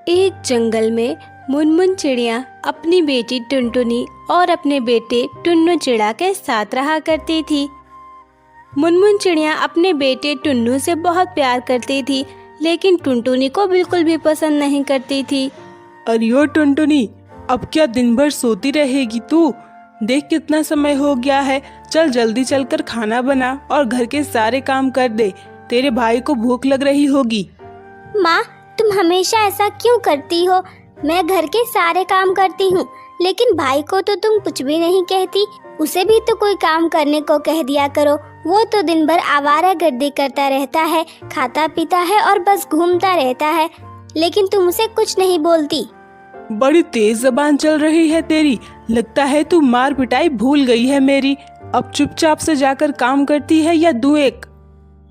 एक जंगल में मुनमुन चिड़िया अपनी बेटी टुनटुनी और अपने बेटे टुन्नू चिड़ा के साथ रहा करती थी। मुनमुन चिड़िया अपने बेटे टुन्नू से बहुत प्यार करती थी, लेकिन टुनटुनी को बिल्कुल भी पसंद नहीं करती थी। अरे ओ टुनटुनी, अब क्या दिन भर सोती रहेगी तू? देख कितना समय हो गया है। चल जल्दी चलकर खाना बना और घर के सारे काम कर दे। तेरे भाई को भूख लग रही होगी। माँ, तुम हमेशा ऐसा क्यों करती हो? मैं घर के सारे काम करती हूँ, लेकिन भाई को तो तुम कुछ भी नहीं कहती। उसे भी तो कोई काम करने को कह दिया करो। वो तो दिन भर आवारागर्दी करता रहता है, खाता पीता है और बस घूमता रहता है, लेकिन तुम उसे कुछ नहीं बोलती। बड़ी तेज जबान चल रही है तेरी। लगता है तू मार पिटाई भूल गई है मेरी। अब चुपचाप से जाकर काम करती है या दूं एक?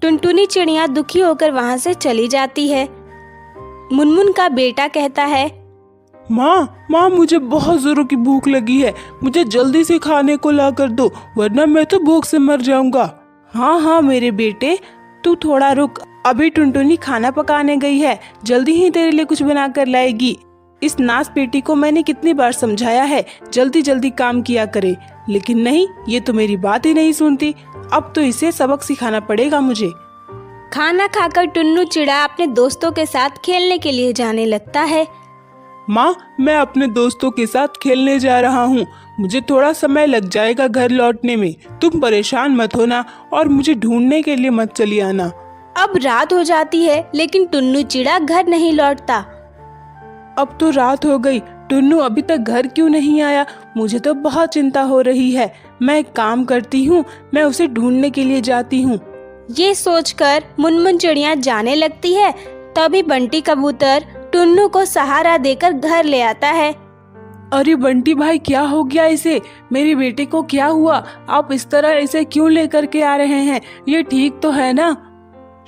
टुनटुनी चिड़िया दुखी होकर वहाँ से चली जाती है। मुनमुन का बेटा कहता है, माँ, मुझे बहुत जोरों की भूख लगी है। मुझे जल्दी से खाने को ला कर दो, वरना मैं तो भूख से मर जाऊंगा। हाँ मेरे बेटे, तू थोड़ा रुक। अभी टुनटुनी खाना पकाने गई है, जल्दी ही तेरे लिए कुछ बना कर लाएगी। इस नास बेटी को मैंने कितनी बार समझाया है जल्दी जल्दी काम किया करे, लेकिन नहीं, ये तो मेरी बात ही नहीं सुनती। अब तो इसे सबक सिखाना पड़ेगा मुझे। खाना खाकर टुन्नू चिड़ा अपने दोस्तों के साथ खेलने के लिए जाने लगता है। माँ, मैं अपने दोस्तों के साथ खेलने जा रहा हूँ। मुझे थोड़ा समय लग जाएगा घर लौटने में। तुम परेशान मत होना और मुझे ढूंढने के लिए मत चली आना। अब रात हो जाती है, लेकिन टुन्नू चिड़ा घर नहीं लौटता। अब तो रात हो गई, टुन्नू अभी तक घर क्यों नहीं आया? मुझे तो बहुत चिंता हो रही है। मैं एक काम करती हूँ, मैं उसे ढूंढने के लिए जाती हूँ। ये सोचकर मुनमुन चिड़िया जाने लगती है। तभी बंटी कबूतर टुन्नू को सहारा देकर घर ले आता है। अरे बंटी भाई, क्या हो गया इसे? मेरे बेटे को क्या हुआ? आप इस तरह इसे क्यों लेकर के आ रहे हैं? ये ठीक तो है ना?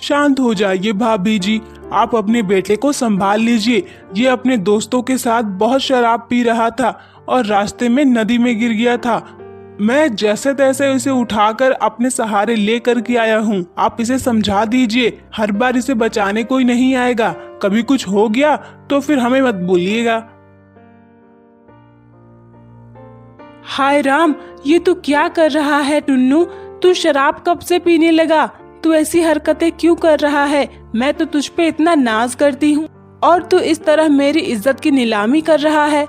शांत हो जाइए भाभी जी, आप अपने बेटे को संभाल लीजिए। ये अपने दोस्तों के साथ बहुत शराब पी रहा था और रास्ते में नदी में गिर गया था। मैं जैसे तैसे इसे उठाकर अपने सहारे ले करके आया हूँ। आप इसे समझा दीजिए, हर बार इसे बचाने कोई नहीं आएगा। कभी कुछ हो गया तो फिर हमें मत बोलिएगा। हाय राम, ये तू क्या कर रहा है टुन्नू? तू शराब कब से पीने लगा? तू ऐसी हरकतें क्यों कर रहा है? मैं तो तुझ पे इतना नाज करती हूँ और तू इस तरह मेरी इज्जत की नीलामी कर रहा है।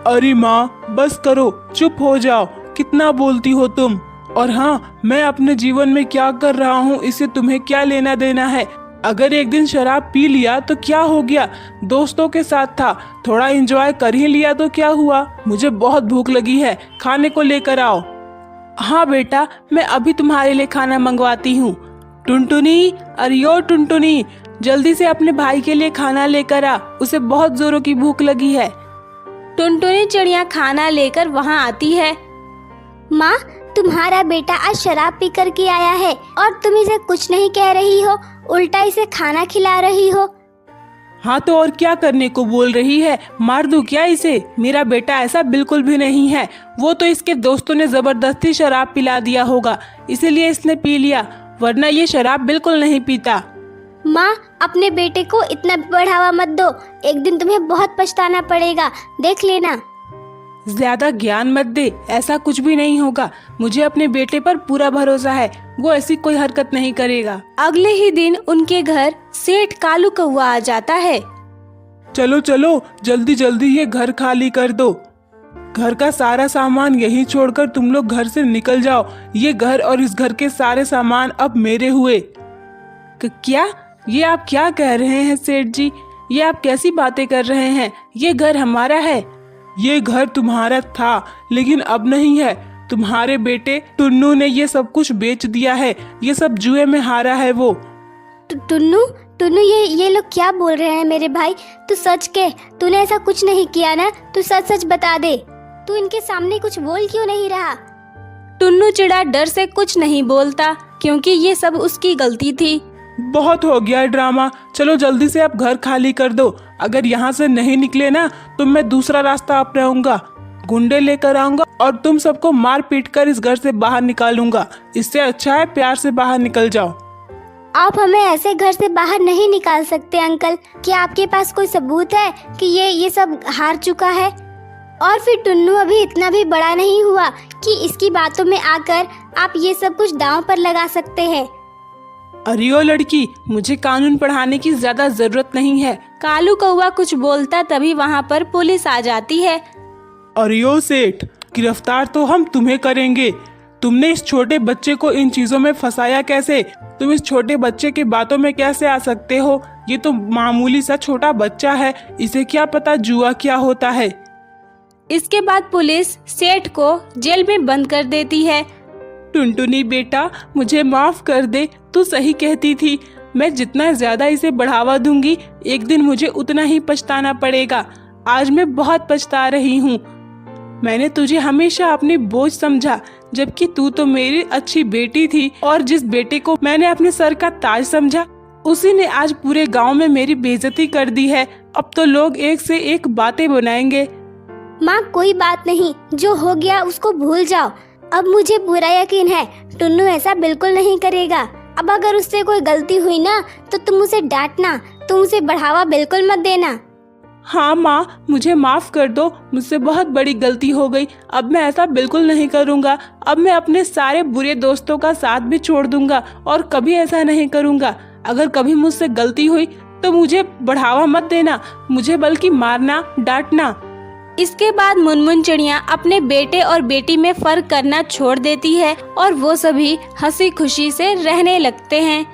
अरे माँ, बस करो, चुप हो जाओ। कितना बोलती हो तुम? और हाँ, मैं अपने जीवन में क्या कर रहा हूँ इससे तुम्हें क्या लेना देना है? अगर एक दिन शराब पी लिया तो क्या हो गया? दोस्तों के साथ था, थोड़ा एंजॉय कर ही लिया तो क्या हुआ? मुझे बहुत भूख लगी है, खाने को लेकर आओ। हाँ बेटा, मैं अभी तुम्हारे लिए खाना मंगवाती हूँ। टुनटुनी, अरे ओ टुनटुनी, जल्दी से अपने भाई के लिए खाना लेकर आ, उसे बहुत जोरों की भूख लगी है। टुनटुनी चिड़िया खाना लेकर वहाँ आती है। माँ, तुम्हारा बेटा आज शराब पी कर के आया है और तुम इसे कुछ नहीं कह रही हो, उल्टा इसे खाना खिला रही हो। हाँ तो और क्या करने को बोल रही है? मार दूं क्या इसे? मेरा बेटा ऐसा बिल्कुल भी नहीं है। वो तो इसके दोस्तों ने जबरदस्ती शराब पिला दिया होगा, इसीलिए इसने पी लिया, वरना ये शराब बिल्कुल नहीं पीता। माँ, अपने बेटे को इतना बढ़ावा मत दो, एक दिन तुम्हें बहुत पछताना पड़ेगा, देख लेना। ज्यादा ज्ञान मत दे, ऐसा कुछ भी नहीं होगा। मुझे अपने बेटे पर पूरा भरोसा है, वो ऐसी कोई हरकत नहीं करेगा। अगले ही दिन उनके घर सेठ कालू कौआ आ जाता है। चलो चलो, जल्दी जल्दी ये घर खाली कर दो। घर का सारा सामान यहीं छोड़कर तुम लोग घर से निकल जाओ। ये घर और इस घर के सारे सामान अब मेरे हुए। क्या? ये आप क्या कह रहे हैं सेठ जी? ये आप कैसी बातें कर रहे हैं? ये घर हमारा है। ये घर तुम्हारा था, लेकिन अब नहीं है। तुम्हारे बेटे टुन्नू ने ये सब कुछ बेच दिया है। ये सब जुए में हारा है वो। टुन्नू, ये लोग क्या बोल रहे हैं मेरे भाई? तू सच कह, तूने ऐसा कुछ नहीं किया ना? तू सच सच बता दे। तू इनके सामने कुछ बोल क्यों नहीं रहा? टुन्नू चिड़ा डर से कुछ नहीं बोलता, क्योंकि ये सब उसकी गलती थी। बहुत हो गया ड्रामा, चलो जल्दी से आप घर खाली कर दो। अगर यहाँ से नहीं निकले ना तो मैं दूसरा रास्ता अपनाऊंगा। गुंडे लेकर आऊंगा और तुम सबको मार पीट कर इस घर से बाहर निकालूंगा। इससे अच्छा है प्यार से बाहर निकल जाओ। आप हमें ऐसे घर से बाहर नहीं निकाल सकते अंकल। क्या आपके पास कोई सबूत है कि ये सब हार चुका है? और फिर टुन्नू अभी इतना भी बड़ा नहीं हुआ कि इसकी बातों में आकर आप ये सब कुछ दांव पर लगा सकते हैं। अरे ओ लड़की, मुझे कानून पढ़ाने की ज्यादा जरूरत नहीं है। कालू कौवा कुछ बोलता तभी वहाँ पर पुलिस आ जाती है। अरे ओ सेठ, गिरफ्तार तो हम तुम्हें करेंगे। तुमने इस छोटे बच्चे को इन चीजों में फंसाया कैसे? तुम इस छोटे बच्चे की बातों में कैसे आ सकते हो? ये तो मामूली सा छोटा बच्चा है, इसे क्या पता जुआ क्या होता है। इसके बाद पुलिस सेठ को जेल में बंद कर देती है। टुनटुनी बेटा, मुझे माफ कर दे, तू सही कहती थी। मैं जितना ज्यादा इसे बढ़ावा दूंगी, एक दिन मुझे उतना ही पछताना पड़ेगा। आज मैं बहुत पछता रही हूँ। मैंने तुझे हमेशा अपनी बोझ समझा, जबकि तू तो मेरी अच्छी बेटी थी। और जिस बेटे को मैंने अपने सर का ताज समझा, उसी ने आज पूरे गांव में मेरी बेइज्जती कर दी है। अब तो लोग एक से एक बातें बनाएंगे। माँ, कोई बात नहीं, जो हो गया उसको भूल जाओ। अब मुझे पूरा यकीन है टुन्नू ऐसा बिल्कुल नहीं करेगा। अब अगर उससे कोई गलती हुई ना तो तुम उसे डांटना, तुम उसे बढ़ावा बिल्कुल मत देना। हाँ माँ, मुझे माफ कर दो, मुझसे बहुत बड़ी गलती हो गई। अब मैं ऐसा बिल्कुल नहीं करूँगा। अब मैं अपने सारे बुरे दोस्तों का साथ भी छोड़ दूंगा और कभी ऐसा नहीं करूँगा। अगर कभी मुझसे गलती हुई तो मुझे बढ़ावा मत देना, मुझे बल्कि मारना, डांटना। इसके बाद मुनमुन चिड़िया अपने बेटे और बेटी में फर्क करना छोड़ देती है और वो सभी हंसी खुशी से रहने लगते हैं।